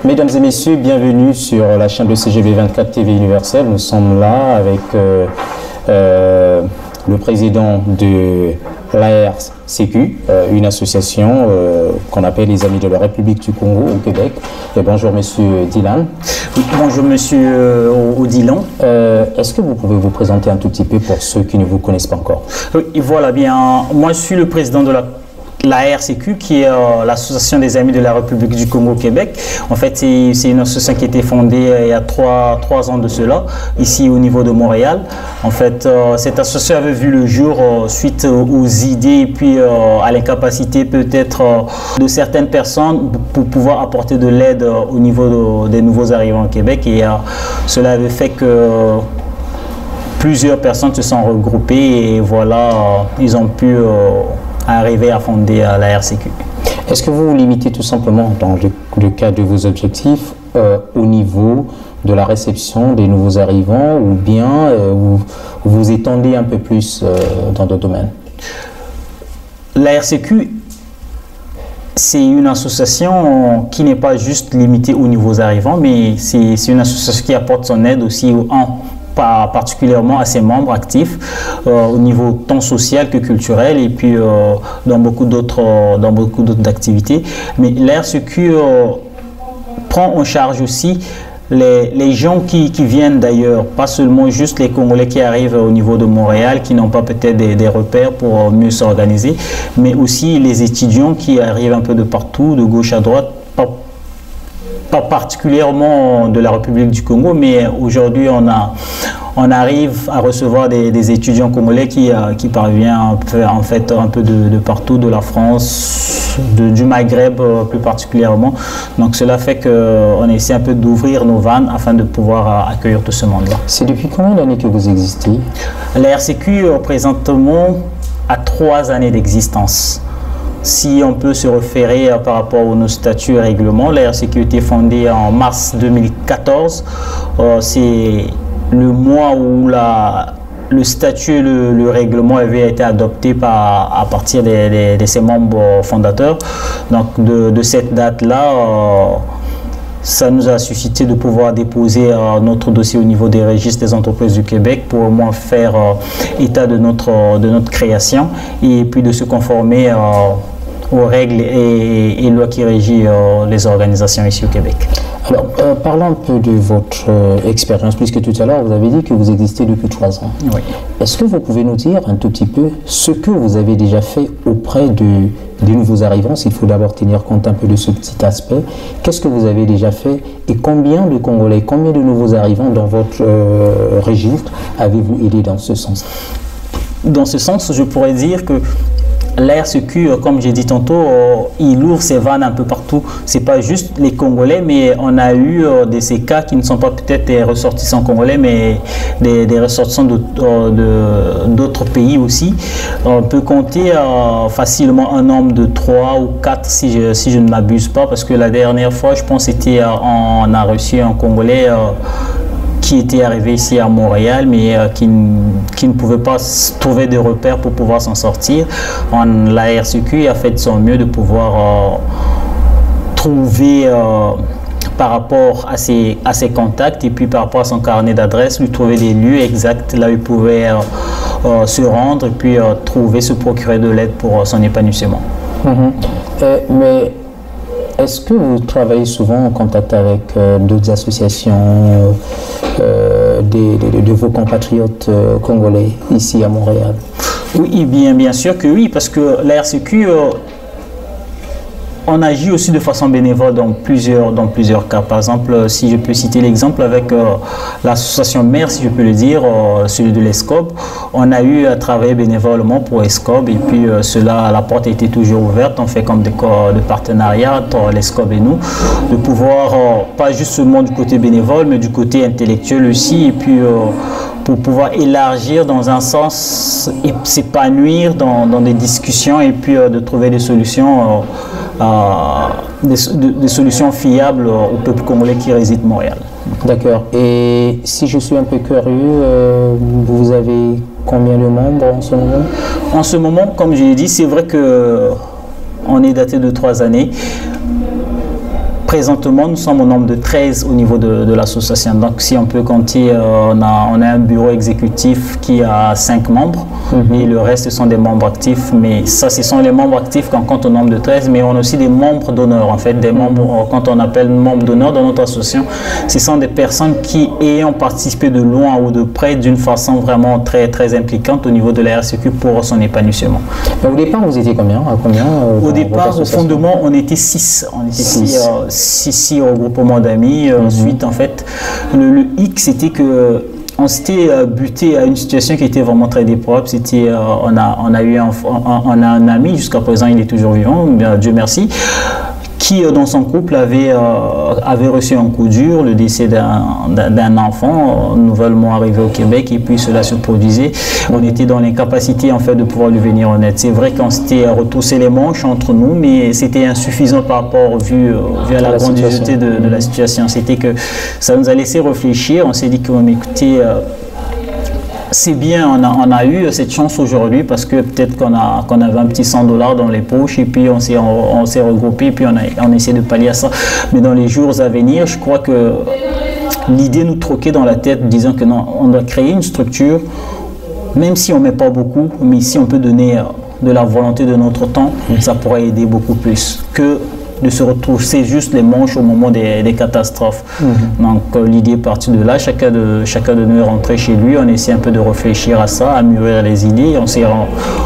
Mesdames et messieurs, bienvenue sur la chaîne de CGV 24 TV Universelle. Nous sommes là avec le président de l'ARCQ, une association qu'on appelle les Amis de la République du Congo au Québec. Et bonjour monsieur Dylan. Oui, bonjour monsieur Odilon. Est-ce que vous pouvez vous présenter un tout petit peu pour ceux qui ne vous connaissent pas encore? Oui, voilà, bien, moi je suis le président de l'ARCQ, qui est l'association des Amis de la République du Congo au Québec. En fait, c'est une association qui a été fondée il y a trois ans de cela, ici au niveau de Montréal. En fait, cette association avait vu le jour suite aux idées et puis à l'incapacité peut-être de certaines personnes pour pouvoir apporter de l'aide au niveau des nouveaux arrivants au Québec. Et cela avait fait que plusieurs personnes se sont regroupées et voilà, ils ont pu arriver à fonder l'ARCQ. Est-ce que vous vous limitez tout simplement, dans le cadre de vos objectifs, au niveau de la réception des nouveaux arrivants, ou bien vous étendez un peu plus dans d'autres domaines? L'ARCQ, c'est une association qui n'est pas juste limitée aux nouveaux arrivants, mais c'est une association qui apporte son aide aussi particulièrement à ses membres actifs au niveau tant social que culturel et puis dans beaucoup d'autres activités. Mais l'ARCQ prend en charge aussi les gens qui viennent d'ailleurs, pas seulement juste les Congolais qui arrivent au niveau de Montréal, qui n'ont pas peut-être des repères pour mieux s'organiser, mais aussi les étudiants qui arrivent un peu de partout, de gauche à droite, pas particulièrement de la République du Congo, mais aujourd'hui on arrive à recevoir des étudiants congolais qui parviennent en fait un peu de partout, de la France, du Maghreb plus particulièrement. Donc cela fait qu'on essaie un peu d'ouvrir nos vannes afin de pouvoir accueillir tout ce monde-là. C'est depuis combien d'années que vous existez? L'ARCQ présentement a 3 années d'existence. Si on peut se référer par rapport à nos statuts et règlements, l'ARCQ a été fondée en mars 2014. C'est le mois où le statut et le règlement avaient été adoptés à partir de ses membres fondateurs. Donc de cette date-là, ça nous a suscité de pouvoir déposer notre dossier au niveau des registres des entreprises du Québec pour au moins faire état de notre création et puis de se conformer aux règles et lois qui régissent les organisations ici au Québec. Alors, parlons un peu de votre expérience, puisque tout à l'heure, vous avez dit que vous existez depuis 3 ans. Oui. Est-ce que vous pouvez nous dire un tout petit peu ce que vous avez déjà fait auprès des nouveaux arrivants, s'il faut d'abord tenir compte un peu de ce petit aspect? Qu'est-ce que vous avez déjà fait et combien de Congolais, combien de nouveaux arrivants dans votre registre avez-vous aidé dans ce sens? Dans ce sens, je pourrais dire que l'ARCQ, comme j'ai dit tantôt, il ouvre ses vannes un peu partout. Ce n'est pas juste les Congolais, mais on a eu de ces cas qui ne sont pas peut-être des ressortissants congolais, mais des ressortissants d'autres pays aussi. On peut compter facilement un nombre de 3 ou 4 si je ne m'abuse pas, parce que la dernière fois, je pense, on a reçu un Congolais qui était arrivé ici à Montréal, mais qui ne pouvait pas trouver de repères pour pouvoir s'en sortir. L'ARCQ a fait de son mieux de pouvoir trouver par rapport à ses contacts et puis par rapport à son carnet d'adresse, lui trouver des lieux exacts là où il pouvait se rendre et puis se procurer de l'aide pour son épanouissement. Mais est-ce que vous travaillez souvent en contact avec d'autres associations de vos compatriotes congolais ici à Montréal? Oui, bien sûr que oui, parce que l'ARCQ, on agit aussi de façon bénévole dans plusieurs cas. Par exemple, si je peux citer l'exemple avec l'association mère, si je peux le dire, celui de l'ESCOB, on a eu à travailler bénévolement pour ESCOB et puis la porte a été toujours ouverte. On fait comme des corps de partenariat entre l'ESCOB et nous, de pouvoir, pas juste seulement du côté bénévole, mais du côté intellectuel aussi, et puis pour pouvoir élargir dans un sens et s'épanouir dans des discussions et puis de trouver des solutions des solutions fiables au peuple congolais qui réside à Montréal. D'accord. Et si je suis un peu curieux, vous avez combien de membres en ce moment? En ce moment, comme je l'ai dit, c'est vrai que on est daté de 3 années. Présentement, nous sommes au nombre de 13 au niveau de l'association. Donc, si on peut compter, on a un bureau exécutif qui a 5 membres et le reste, ce sont des membres actifs. Mais ça, ce sont les membres actifs qu'on compte au nombre de 13. Mais on a aussi des membres d'honneur, en fait. Des membres, quand on appelle membres d'honneur dans notre association, ce sont des personnes qui ayant participé de loin ou de près d'une façon vraiment très, très impliquante au niveau de la RCQ pour son épanouissement. Au départ, vous étiez combien, au départ, au fondement, on était 6. On était 6 regroupements d'amis. Ensuite, en fait, le hic, c'était que on s'était buté à une situation qui était vraiment très déplorable. C'était, on a un ami, jusqu'à présent, il est toujours vivant, bien, Dieu merci, qui dans son couple avait reçu un coup dur, le décès d'un enfant nouvellement arrivé au Québec, et puis cela se produisait. On était dans l'incapacité en fait de pouvoir lui venir en aide. C'est vrai qu'on s'était retroussé les manches entre nous, mais c'était insuffisant par rapport vu à la grandiosité de la situation. C'était que ça nous a laissé réfléchir. On s'est dit qu'on écoutait. C'est bien, on a eu cette chance aujourd'hui parce que peut-être qu'on avait un petit $100 dans les poches et puis on s'est regroupé et puis on essaie de pallier à ça. Mais dans les jours à venir, je crois que l'idée nous troquait dans la tête disant que non, on doit créer une structure, même si on ne met pas beaucoup, mais si on peut donner de la volonté de notre temps, ça pourrait aider beaucoup plus que de se retrousser juste les manches au moment des catastrophes. Donc l'idée est partie de là, chacun de nous est rentré chez lui, on essaie un peu de réfléchir à ça, à mûrir les idées. On s'est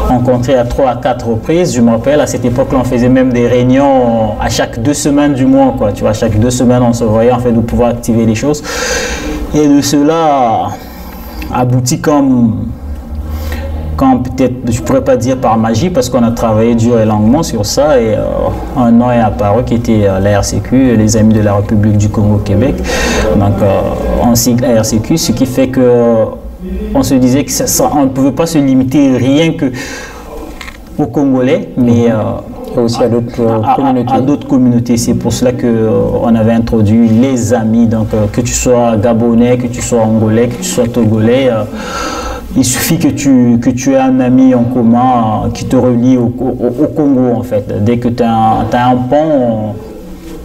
rencontrés à 3 à 4 reprises. Je me rappelle, à cette époque-là, on faisait même des réunions à chaque 2 semaines du mois, quoi. Tu vois, chaque 2 semaines, on se voyait en fait de pouvoir activer les choses. Et de cela aboutit comme peut-être, je ne pourrais pas dire par magie, parce qu'on a travaillé dur et longuement sur ça, et un nom est apparu qui était la RCQ, les Amis de la République du Congo-Québec. Donc on signe la RCQ, ce qui fait que on se disait que on ne pouvait pas se limiter rien que aux Congolais, mais et aussi à d'autres communautés. À d'autres communautés. C'est pour cela qu'on avait introduit les amis, donc que tu sois gabonais, que tu sois angolais, que tu sois togolais. Il suffit que tu aies un ami en commun qui te relie au Congo, en fait. Dès que tu as un pont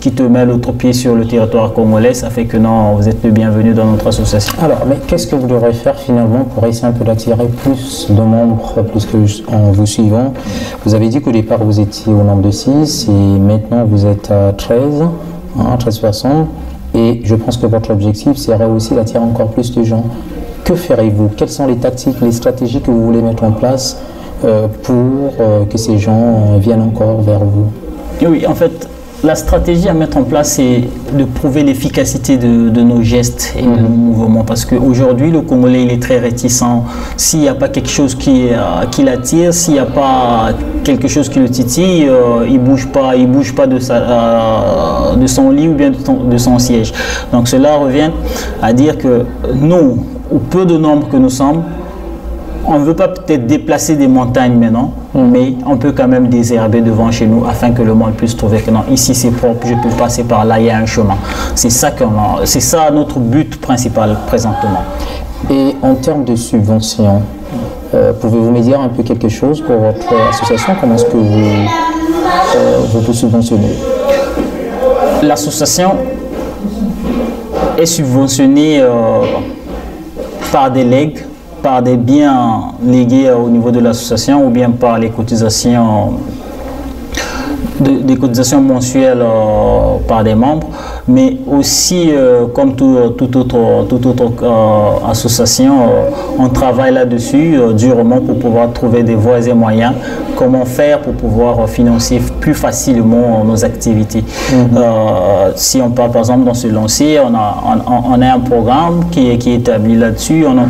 qui te met l'autre pied sur le territoire congolais, ça fait que non, vous êtes le bienvenu dans notre association. Alors, mais qu'est-ce que vous devrez faire finalement pour essayer un peu d'attirer plus de membres, plus que en vous suivant? Vous avez dit qu'au départ, vous étiez au nombre de 6 et maintenant, vous êtes à 13, 13 personnes. Et je pense que votre objectif serait aussi d'attirer encore plus de gens. Que ferez-vous? Quelles sont les tactiques, les stratégies que vous voulez mettre en place pour que ces gens viennent encore vers vous? Oui, en fait, la stratégie à mettre en place, c'est de prouver l'efficacité de nos gestes et de nos mouvements. Parce qu'aujourd'hui, le Congolais, il est très réticent. S'il n'y a pas quelque chose qui l'attire, s'il n'y a pas quelque chose qui le titille, il bouge pas de son lit ou bien de son siège. Donc cela revient à dire que nous, au peu de nombre que nous sommes, on ne veut pas peut-être déplacer des montagnes maintenant, mais on peut quand même désherber devant chez nous afin que le monde puisse trouver que non, ici c'est propre, je peux passer par là, il y a un chemin. C'est ça notre but principal présentement. Et en termes de subventions, pouvez-vous me dire un peu quelque chose pour votre association? Comment est-ce que vous pouvez subventionner? L'association est subventionnée par des legs, par des biens légués au niveau de l'association ou bien par les cotisations, des cotisations mensuelles par des membres, mais aussi comme toute autre association, on travaille là-dessus durement pour pouvoir trouver des voies et moyens, comment faire pour pouvoir financer plus facilement nos activités. Si on parle par exemple dans ce lancer, on a un programme qui est établi là-dessus, on a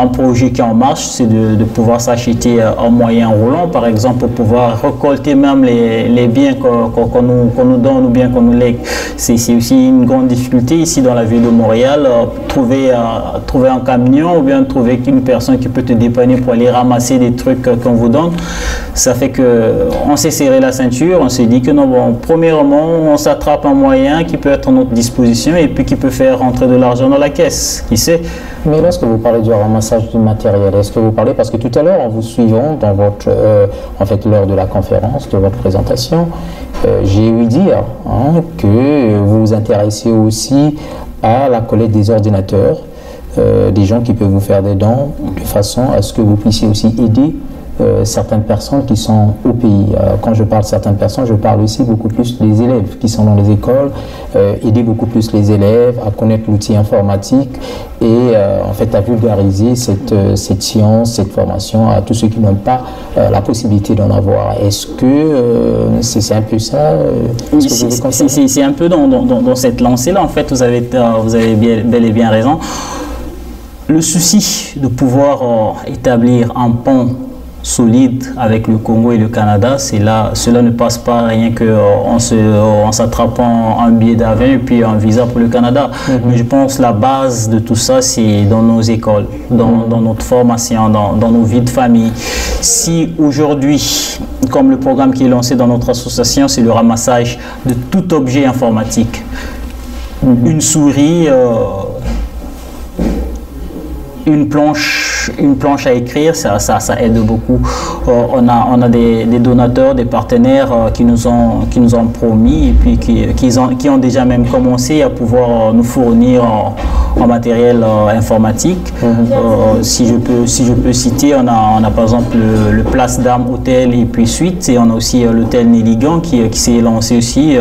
un projet qui est en marche, c'est de pouvoir s'acheter un moyen roulant par exemple pour pouvoir récolter même les biens qu'on nous donne ou bien qu'on nous lègue. C'est aussi une grande difficulté ici dans la ville de Montréal, trouver un camion ou bien trouver une personne qui peut te dépanner pour aller ramasser des trucs qu'on vous donne. Ça fait qu'on s'est serré la ceinture, on s'est dit que non, bon, premièrement, on s'attrape un moyen qui peut être à notre disposition et puis qui peut faire rentrer de l'argent dans la caisse, qui sait. Mais lorsque vous parlez du ramassage du matériel, est-ce que vous parlez, parce que tout à l'heure, en vous suivant dans votre, en fait, lors de la conférence, de votre présentation, J'ai ouï dire que vous vous intéressez aussi à la collecte des ordinateurs, des gens qui peuvent vous faire des dons, de façon à ce que vous puissiez aussi aider certaines personnes qui sont au pays. Quand je parle de certaines personnes, je parle aussi beaucoup plus des élèves qui sont dans les écoles, aider beaucoup plus les élèves à connaître l'outil informatique et en fait à vulgariser cette science, cette formation à tous ceux qui n'ont pas la possibilité d'en avoir. Est-ce que c'est un peu ça c'est un peu dans cette lancée-là, en fait, vous avez bel et bien raison. Le souci de pouvoir établir un pont solide avec le Congo et le Canada, cela ne passe pas rien en s'attrapant un billet d'avion et puis un visa pour le Canada. Mais je pense que la base de tout ça, c'est dans nos écoles, dans notre formation, dans nos vies de famille. Si aujourd'hui, comme le programme qui est lancé dans notre association, c'est le ramassage de tout objet informatique, une souris, une planche à écrire, ça aide beaucoup. On a des donateurs, des partenaires qui nous ont promis et puis qui ont déjà même commencé à pouvoir nous fournir en matériel informatique. Si je peux citer, on a par exemple le Place d'Armes Hôtel et puis Suite, et on a aussi l'hôtel Néligan qui s'est lancé aussi,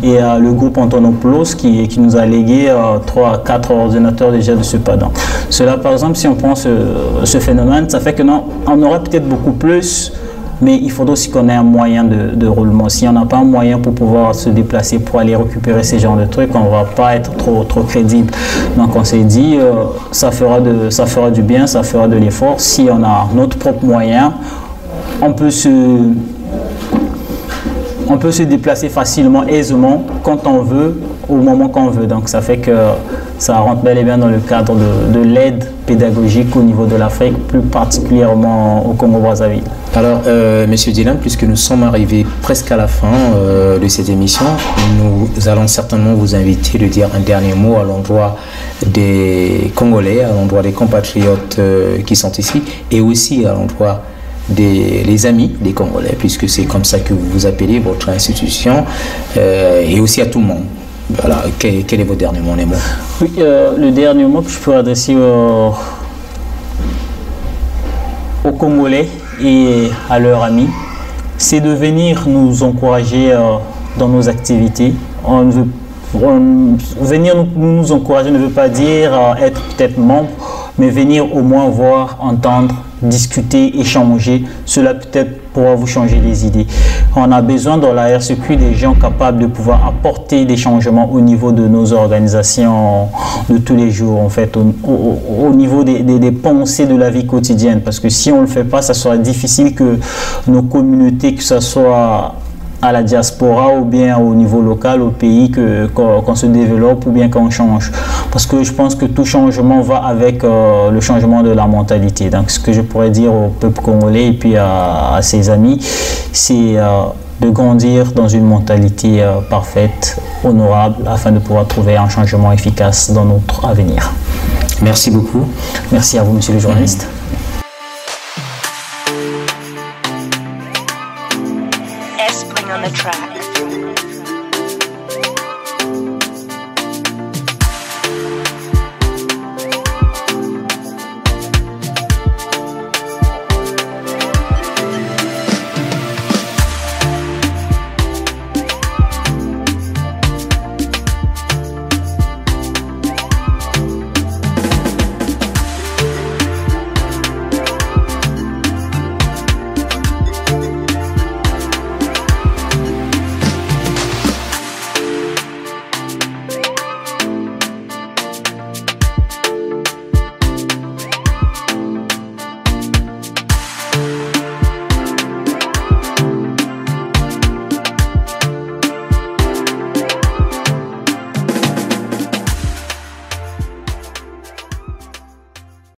et le groupe Antonopoulos qui nous a légué 3 à 4 ordinateurs déjà de ce pas. Donc, cela par exemple, si on prend ce phénomène, ça fait que non, on aurait peut-être beaucoup plus, mais il faudra aussi qu'on ait un moyen de roulement. Si on n'a pas un moyen pour pouvoir se déplacer pour aller récupérer ces genres de trucs, on ne va pas être trop crédible. Donc on s'est dit, ça fera du bien, ça fera de l'effort. Si on a notre propre moyen, on peut se déplacer facilement, aisément, quand on veut, au moment qu'on veut. Donc ça fait que ça rentre bel et bien dans le cadre de l'aide pédagogique au niveau de l'Afrique, plus particulièrement au Congo-Brazzaville. Alors, Monsieur Dylan, puisque nous sommes arrivés presque à la fin de cette émission, nous allons certainement vous inviter de dire un dernier mot à l'endroit des Congolais, à l'endroit des compatriotes qui sont ici, et aussi à l'endroit des amis des Congolais, puisque c'est comme ça que vous vous appelez votre institution, et aussi à tout le monde. Voilà, quel est votre dernier mot, les mots? Oui, le dernier mot que je peux adresser aux Congolais et à leurs amis, c'est de venir nous encourager dans nos activités. Venir nous encourager ne veut pas dire être peut-être membre, mais venir au moins voir, entendre, discuter, échanger. Cela peut-être pourra vous changer les idées. On a besoin dans la RCQ des gens capables de pouvoir apporter des changements au niveau de nos organisations de tous les jours, en fait, au niveau des pensées de la vie quotidienne. Parce que si on ne le fait pas, ça sera difficile que nos communautés, que ce soit à la diaspora ou bien au niveau local, au pays, qu'on se développe ou bien qu'on change. Parce que je pense que tout changement va avec le changement de la mentalité. Donc ce que je pourrais dire au peuple congolais et puis à ses amis, c'est de grandir dans une mentalité parfaite, honorable, afin de pouvoir trouver un changement efficace dans notre avenir. Merci beaucoup. Merci à vous, monsieur le journaliste. On the track.